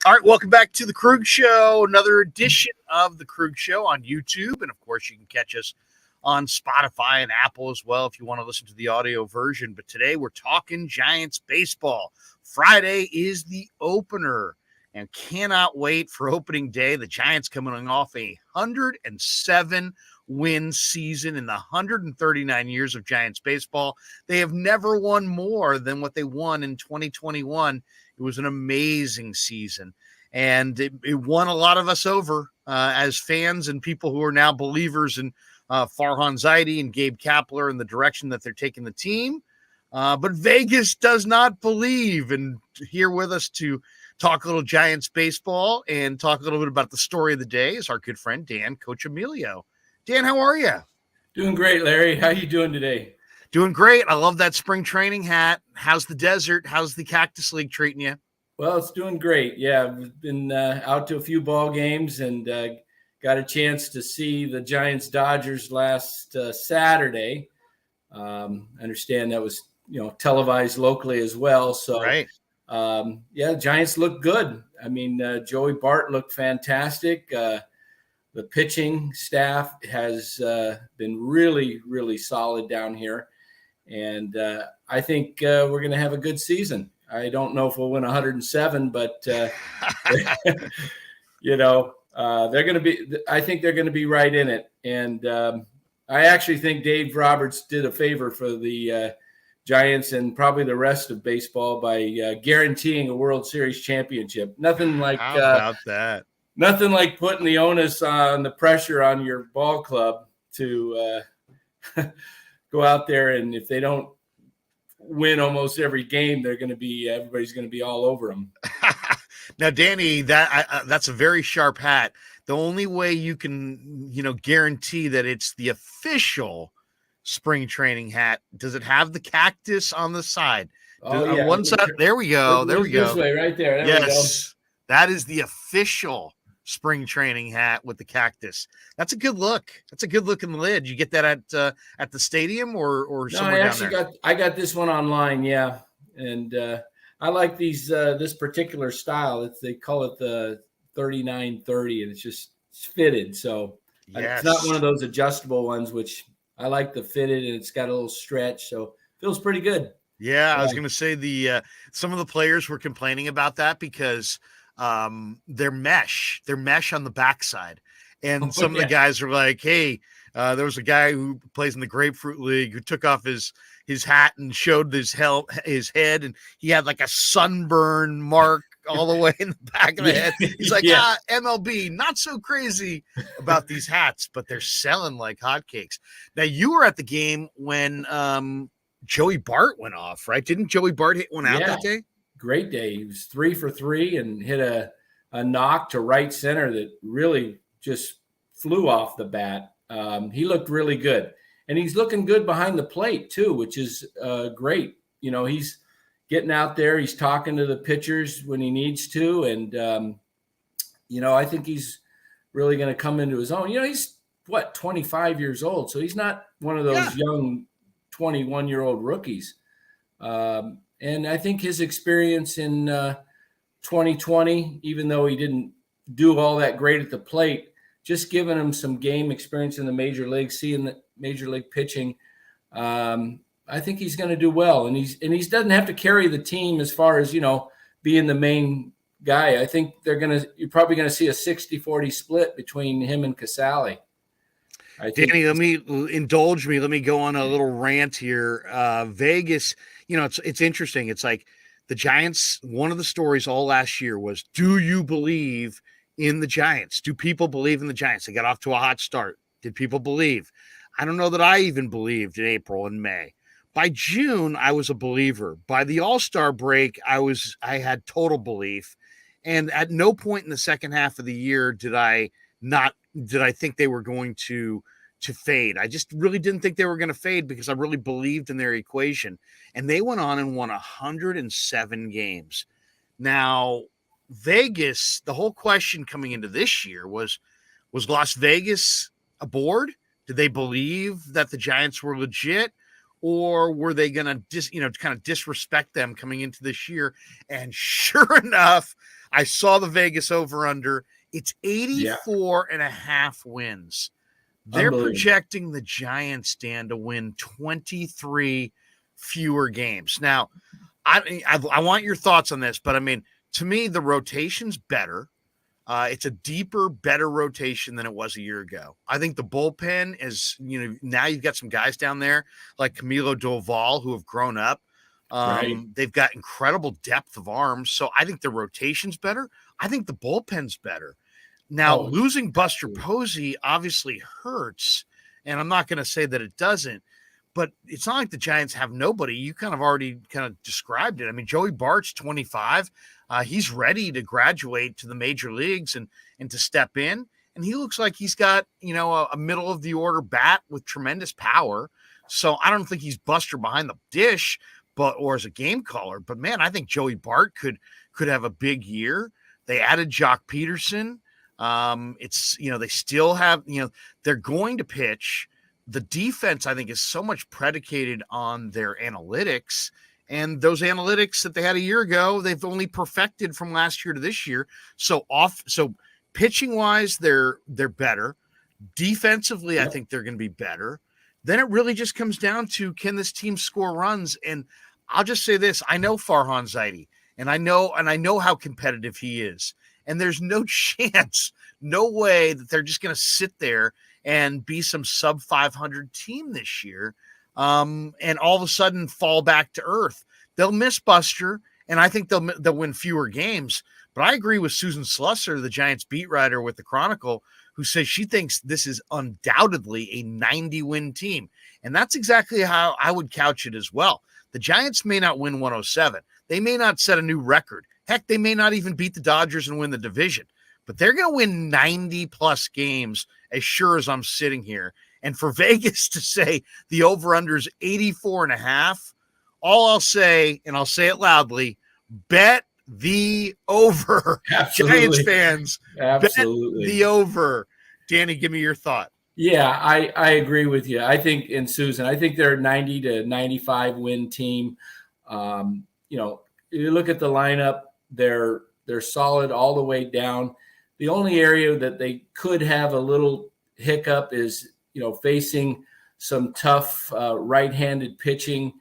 All right, welcome back to the Krueger Show, another edition of the Krueger Show on YouTube. And of course, you can catch us on Spotify and Apple as well if you want to listen to the audio version. But today we're talking Giants baseball. Friday is the opener, and cannot wait for opening day. The Giants coming off a 107 win season in the 139 years of Giants baseball. They have never won more than what they won in 2021. It was an amazing season, and it won a lot of us over as fans and people who are now believers in Farhan Zaidi and Gabe Kapler and the direction that they're taking the team. But Vegas does not believe. And here with us to talk a little Giants baseball and talk a little bit about the story of the day is our good friend Dan Coccimilgio. Dan, how are you? Doing great, Larry. How you doing today? Doing great. I love that spring training hat. How's the desert? How's the Cactus League treating you? Well, it's doing great. Yeah, I've been out to a few ball games and got a chance to see the Giants-Dodgers last Saturday. I understand that was televised locally as well. So, right. The Giants look good. I mean, Joey Bart looked fantastic. The pitching staff has been really, really solid down here. And I think we're going to have a good season. I don't know if we'll win 107, but they're going to be. I think they're going to be right in it. And I actually think Dave Roberts did a favor for the Giants and probably the rest of baseball by guaranteeing a World Series championship. Nothing like how about that. Nothing like putting the onus on the pressure on your ball club to go out there, and if they don't win almost every game, everybody's going to be all over them. Now, Danny, that's a very sharp hat. The only way you can, guarantee that it's the official spring training hat, does it have the cactus on the side? On one side, there we go. There we go. This way, right there. Yes, we go. That is the official spring training hat with the cactus. That's a good look. That's a good looking lid. You get that at the stadium or somewhere down there? I got this one online. Yeah. And I like this particular style. They call it the 3930 and it's fitted. So yes. It's not one of those adjustable ones, which I like the fitted and it's got a little stretch. So feels pretty good. Yeah. I was going to say some of the players were complaining about that because their mesh on the backside. And some of the guys are like, hey, there was a guy who plays in the Grapefruit League who took off his hat and showed his head, and he had like a sunburn mark all the way in the back of the head. He's like, MLB, not so crazy about these hats, but they're selling like hotcakes. Now, you were at the game when Joey Bart went off, right? Didn't Joey Bart hit one out that day? Great day. He was 3 for 3 and hit a knock to right center that really just flew off the bat. He looked really good, and he's looking good behind the plate too, which is great. He's getting out there. He's talking to the pitchers when he needs to, and I think he's really going to come into his own. He's 25 years old, so he's not one of those young 21-year-old rookies. And I think his experience in 2020, even though he didn't do all that great at the plate, just giving him some game experience in the major league, seeing the major league pitching, I think he's going to do well. And he doesn't have to carry the team as far as, being the main guy. I think you're probably going to see a 60-40 split between him and Casale. Danny, let me go on a little rant here. Vegas, it's interesting. It's like the Giants, one of the stories all last year was, do you believe in the Giants? Do people believe in the Giants? They got off to a hot start. Did people believe? I don't know that I even believed in April and May. By June, I was a believer. By the All-Star break, I had total belief. And at no point in the second half of the year did I think they were going to fade. I just really didn't think they were going to fade because I really believed in their equation. And they went on and won 107 games. Now, Vegas, the whole question coming into this year was Las Vegas aboard? Did they believe that the Giants were legit? or were they going to kind of disrespect them coming into this year? And sure enough, I saw the Vegas over under. It's 84.5 wins. They're projecting the Giants, Dan, to win 23 fewer games. Now, I want your thoughts on this, but I mean, to me, the rotation's better. It's a deeper, better rotation than it was a year ago. I think the bullpen is, now you've got some guys down there like Camilo Doval who have grown up. Right. They've got incredible depth of arms. So I think the rotation's better. I think the bullpen's better. Now, losing Buster Posey obviously hurts, and I'm not going to say that it doesn't, but it's not like the Giants have nobody. You kind of already kind of described it. I mean, Joey Bart's 25. He's ready to graduate to the major leagues and to step in, and he looks like he's got, a middle-of-the-order bat with tremendous power. So I don't think he's Buster behind the dish, or as a game caller. But, man, I think Joey Bart could have a big year. They added Jock Peterson. They still have, they're going to pitch. The defense, I think, is so much predicated on their analytics, and those analytics that they had a year ago, they've only perfected from last year to this year. So pitching wise, they're better. Defensively, I think they're going to be better. Then it really just comes down to, can this team score runs? And I'll just say this: I know Farhan Zaidi, and I know how competitive he is. And there's no chance, no way that they're just going to sit there and be some sub 500 team this year, and all of a sudden fall back to earth. They'll miss Buster, and I think they'll win fewer games. But I agree with Susan Slusser, the Giants beat writer with the Chronicle, who says she thinks this is undoubtedly a 90-win team. And that's exactly how I would couch it as well. The Giants may not win 107. They may not set a new record. Heck, they may not even beat the Dodgers and win the division, but they're going to win 90-plus games as sure as I'm sitting here. And for Vegas to say the over-under is 84.5, all I'll say, and I'll say it loudly, bet the over. Absolutely. Giants fans, absolutely. Bet the over. Danny, give me your thought. Yeah, I agree with you. I think, and Susan, I think they're a 90 to 95 win team. You look at the lineup, they're solid all the way down. The only area that they could have a little hiccup is, facing some tough right-handed pitching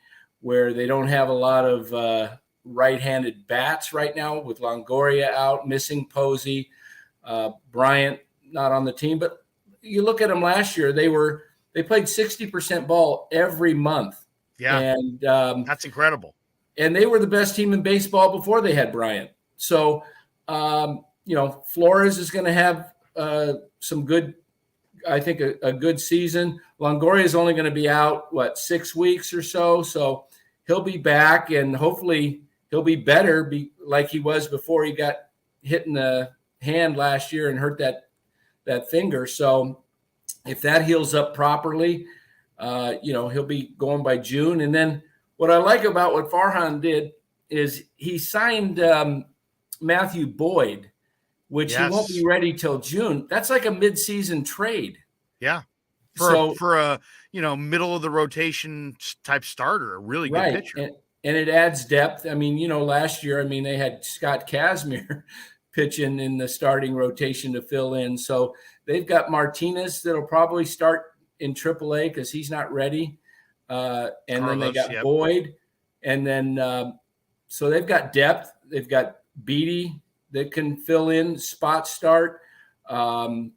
where they don't have a lot of right-handed bats right now, with Longoria out, missing Posey, Bryant not on the team. But you look at them last year, they played 60% ball every month. Yeah, and that's incredible. And they were the best team in baseball before they had Bryant. So, Flores is going to have some good, I think, a good season. Longoria is only going to be out, 6 weeks or so. So he'll be back, and hopefully he'll be better like he was before he got hit in the hand last year and hurt that finger. So if that heals up properly, he'll be going by June. And then what I like about what Farhan did is he signed Matthew Boyd, which he won't be ready till June. That's like a mid-season trade. Yeah. For a middle of the rotation type starter, a really good pitcher. And it adds depth. I mean, last year, they had Scott Kazmir pitching in the starting rotation to fill in. So they've got Martinez that'll probably start in AAA because he's not ready. And Carlos, then they got Boyd. And then so they've got depth. They've got Beatty that can fill in, spot start. Sean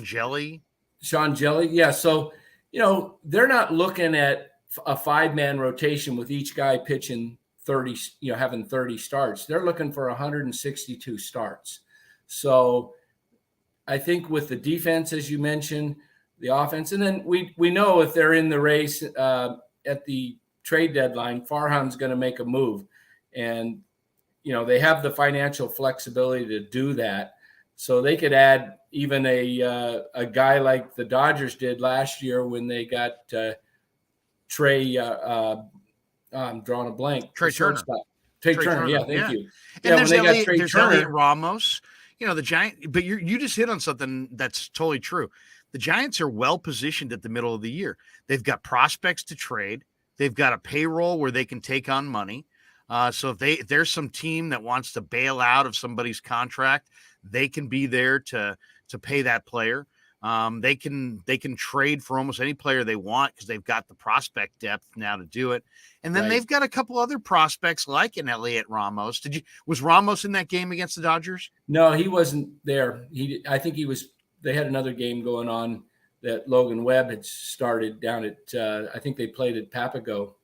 Jelly. Yeah. So, they're not looking at a 5-man rotation with each guy pitching 30, having 30 starts. They're looking for 162 starts. So I think with the defense, as you mentioned, the offense, and then we know if they're in the race at the trade deadline, Farhan's going to make a move. And, they have the financial flexibility to do that. So they could add even a guy like the Dodgers did last year when they got Trey. I'm drawing a blank. Trey Turner. Trey Turner. Yeah, thank you. And there's Elliot Ramos. The Giants. But you just hit on something that's totally true. The Giants are well positioned at the middle of the year. They've got prospects to trade. They've got a payroll where they can take on money. So if there's some team that wants to bail out of somebody's contract, they can be there to pay that player. They can trade for almost any player they want because they've got the prospect depth now to do it. And then they've got a couple other prospects like an Elliot Ramos. Was Ramos in that game against the Dodgers? No, he wasn't there. I think he was. They had another game going on that Logan Webb had started down at. I think they played at Papago.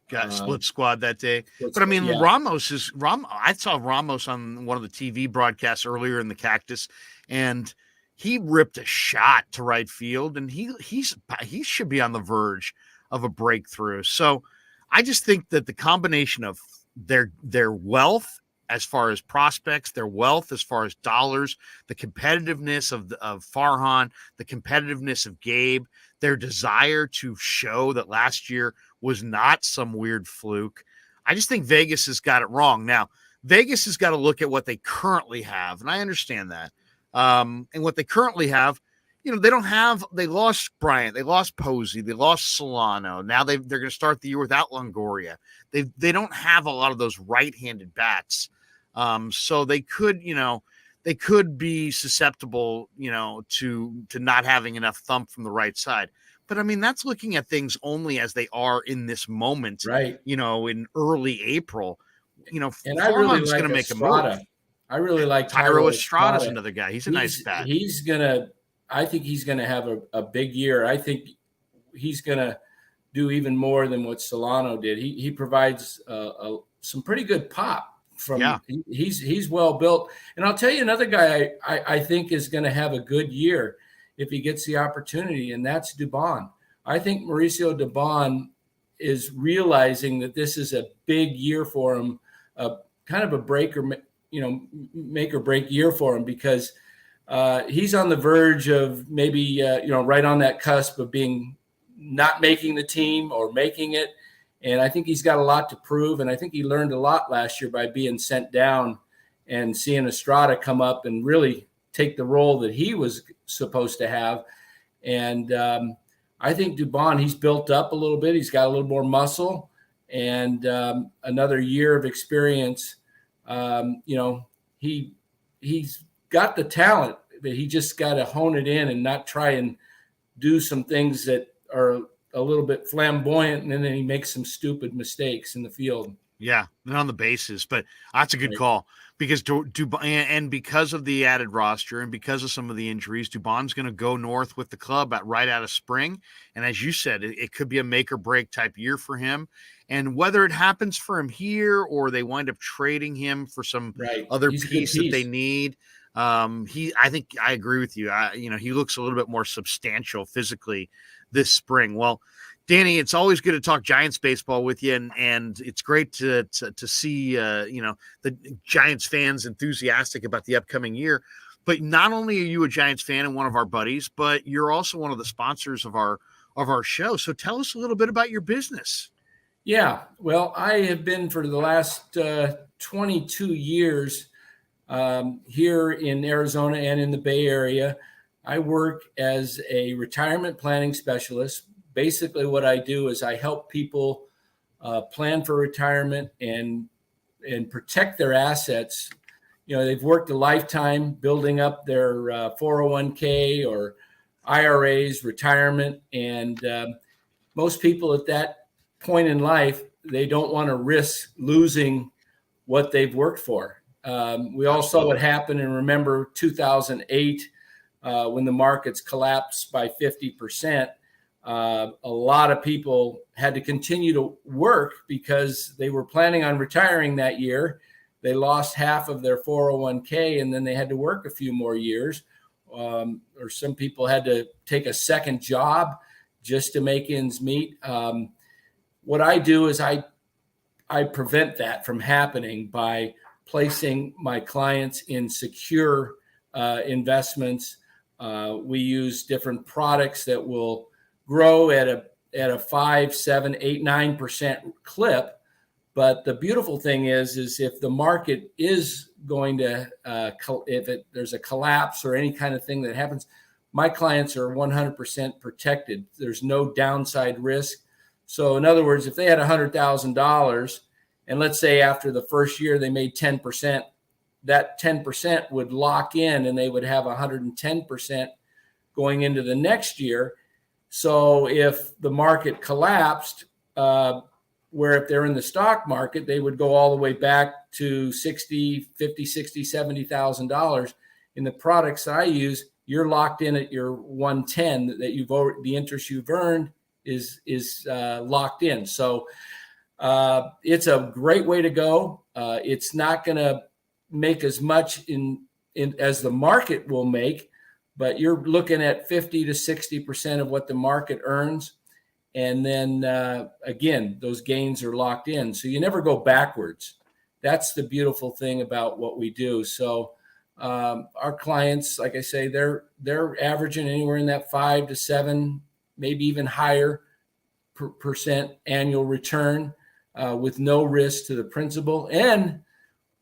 Got split squad that day. But I mean, I saw Ramos on one of the TV broadcasts earlier in the Cactus, and he ripped a shot to right field, and he should be on the verge of a breakthrough. So I just think that the combination of their wealth as far as prospects, their wealth as far as dollars, the competitiveness of Farhan, the competitiveness of Gabe, their desire to show that last year was not some weird fluke. I just think Vegas has got it wrong. Now, Vegas has got to look at what they currently have, and I understand that. And what they currently have, they lost Bryant, they lost Posey, they lost Solano. Now they're going to start the year without Longoria. They don't have a lot of those right-handed bats. So they could be susceptible, to not having enough thump from the right side. But I mean, that's looking at things only as they are in this moment, right? In early April, and I really like going to make Estrada. a move. I really like Tyro Estrada's another guy. He's a nice bat. I think he's gonna have a big year. I think he's gonna do even more than what Solano did. He provides some pretty good pop. He's well built. And I'll tell you another guy I think is going to have a good year if he gets the opportunity, and that's Dubon. I think Mauricio Dubon is realizing that this is a big year for him, kind of a make or break year for him, because he's on the verge of maybe right on that cusp of being not making the team or making it. And I think he's got a lot to prove. And I think he learned a lot last year by being sent down and seeing Estrada come up and really take the role that he was supposed to have. And I think Dubon, he's built up a little bit. He's got a little more muscle and another year of experience. He's got the talent, but he just got to hone it in and not try and do some things that are a little bit flamboyant, and then he makes some stupid mistakes in the field. Yeah, and on the bases, but that's a good call because Dubon, and because of the added roster and because of some of the injuries, Dubon's going to go north with the club right out of spring. And as you said, it could be a make or break type year for him. And whether it happens for him here or they wind up trading him for some other piece that they need, I think I agree with you. He looks a little bit more substantial physically this spring. Well, Danny, it's always good to talk Giants baseball with you, and it's great to see the Giants fans enthusiastic about the upcoming year. But not only are you a Giants fan and one of our buddies, but you're also one of the sponsors of our show. So tell us a little bit about your business. Yeah, well, I have been for the last 22 years here in Arizona and in the Bay Area. I work as a retirement planning specialist. Basically, what I do is I help people plan for retirement and protect their assets. They've worked a lifetime building up their 401k or IRAs, retirement, and most people at that point in life, they don't want to risk losing what they've worked for. We all saw what happened, and remember 2008 when the markets collapsed by 50%. A lot of people had to continue to work because they were planning on retiring that year. They lost half of their 401k, and then they had to work a few more years. Or some people had to take a second job just to make ends meet. What I do is I prevent that from happening by placing my clients in secure investments. We use different products that will grow at a 5, 7, 8, 9% clip. But the beautiful thing is if the market is going to, there's a collapse or any kind of thing that happens, my clients are 100% protected. There's no downside risk. So in other words, if they had $100,000 and let's say after the first year they made 10%, that 10% would lock in and they would have 110% going into the next year. So if the market collapsed, where if they're in the stock market, they would go all the way back to $50,000, $60,000, $70,000. In the products I use, you're locked in at your 110 that the interest you've earned is locked in. So it's a great way to go. It's not going to make as much in as the market will make, but you're looking at 50 to 60% of what the market earns. And then again, those gains are locked in. So you never go backwards. That's the beautiful thing about what we do. So our clients, like I say, they're averaging anywhere in that 5 to 7, maybe even higher percent annual return with no risk to the principal. And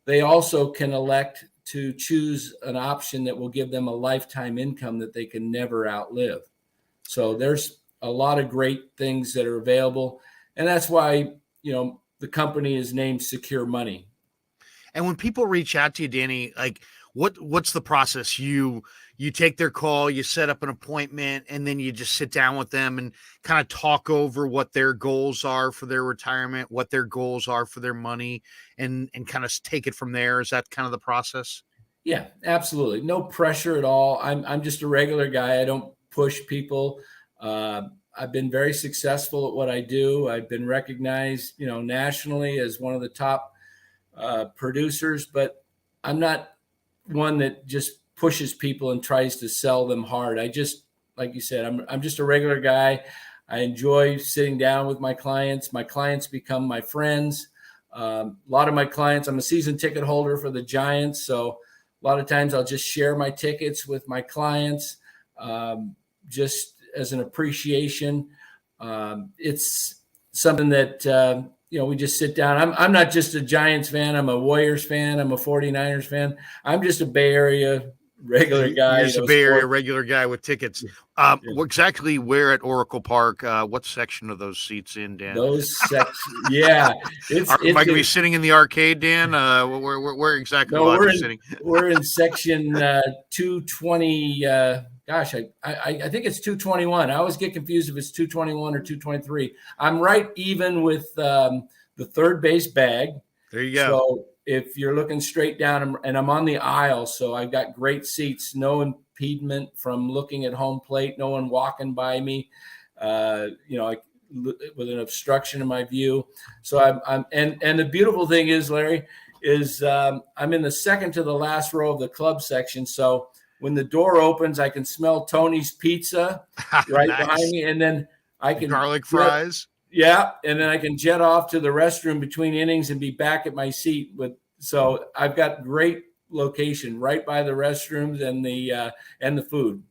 they also can elect to choose an option that will give them a lifetime income that they can never outlive. So there's a lot of great things that are available. And that's why, the company is named Secure Money. And when people reach out to you, Danny, like what's the process? You take their call, you set up an appointment, and then you just sit down with them and kind of talk over what their goals are for their retirement, what their goals are for their money, and kind of take it from there. Is that kind of the process? Yeah, absolutely. No pressure at all. I'm just a regular guy. I don't push people. I've been very successful at what I do. I've been recognized, nationally as one of the top producers, but I'm not one that just pushes people and tries to sell them hard. I just, like you said, I'm just a regular guy. I enjoy sitting down with my clients. My clients become my friends. A lot of my clients, I'm a season ticket holder for the Giants. So a lot of times I'll just share my tickets with my clients, just as an appreciation. It's something that, we just sit down. I'm not just a Giants fan. I'm a Warriors fan. I'm a 49ers fan. I'm just a Bay Area regular guy. You're just a Bay Area regular guy with tickets. Exactly where at Oracle Park? What section of those seats in, Dan? Those sections, yeah. Am I going to be sitting in the arcade, Dan? Where exactly will I be sitting? We're in section 220. Gosh, I think it's 221. I always get confused if it's 221 or 223. I'm right even with the third base bag. There you go. So if you're looking straight down, and I'm on the aisle, so I've got great seats, no impediment from looking at home plate, no one walking by me, with an obstruction in my view. So and the beautiful thing is, Larry, is I'm in the second to the last row of the club section. So when the door opens, I can smell Tony's pizza right Nice. behind me, and then I can garlic fries. Yeah, and then I can jet off to the restroom between innings and be back at my seat. So I've got great location right by the restrooms and the food.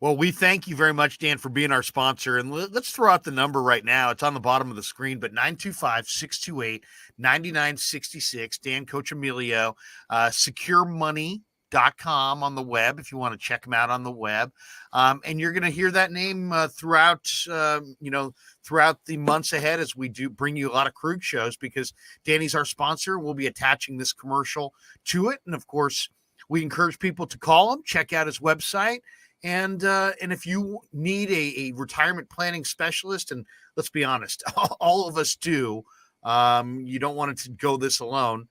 Well, we thank you very much, Dan, for being our sponsor. And let's throw out the number right now. It's on the bottom of the screen, but 925-628-9966. Dan Coccimilgio, SecureMoney.com on the web if you want to check them out on the web. And you're going to hear that name throughout the months ahead as we do bring you a lot of Krug shows, because Danny's our sponsor. We'll be attaching this commercial to it. And of course, we encourage people to call him, check out his website. And if you need a retirement planning specialist, and let's be honest, all of us do, you don't want it to go this alone,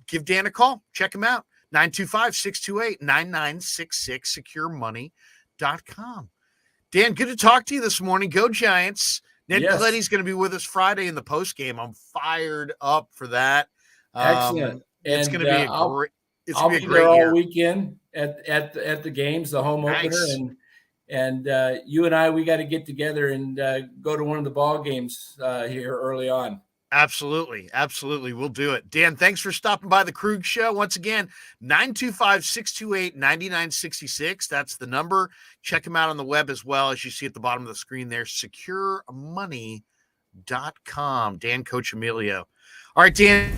give Dan a call. Check him out. 925-628-9966, SecureMoney.com. Dan, good to talk to you this morning. Go Giants. Ned Colletti's going to be with us Friday in the post game. I'm fired up for that. Excellent. It's going to be a great. I'll be there all weekend at the games, the home opener, and you and I, we got to get together and go to one of the ball games here early on. Absolutely. We'll do it. Dan, thanks for stopping by the Krug Show. Once again, 925-628-9966. That's the number. Check him out on the web as well, as you see at the bottom of the screen there, SecureMoney.com. Dan Coccimilgio. All right, Dan.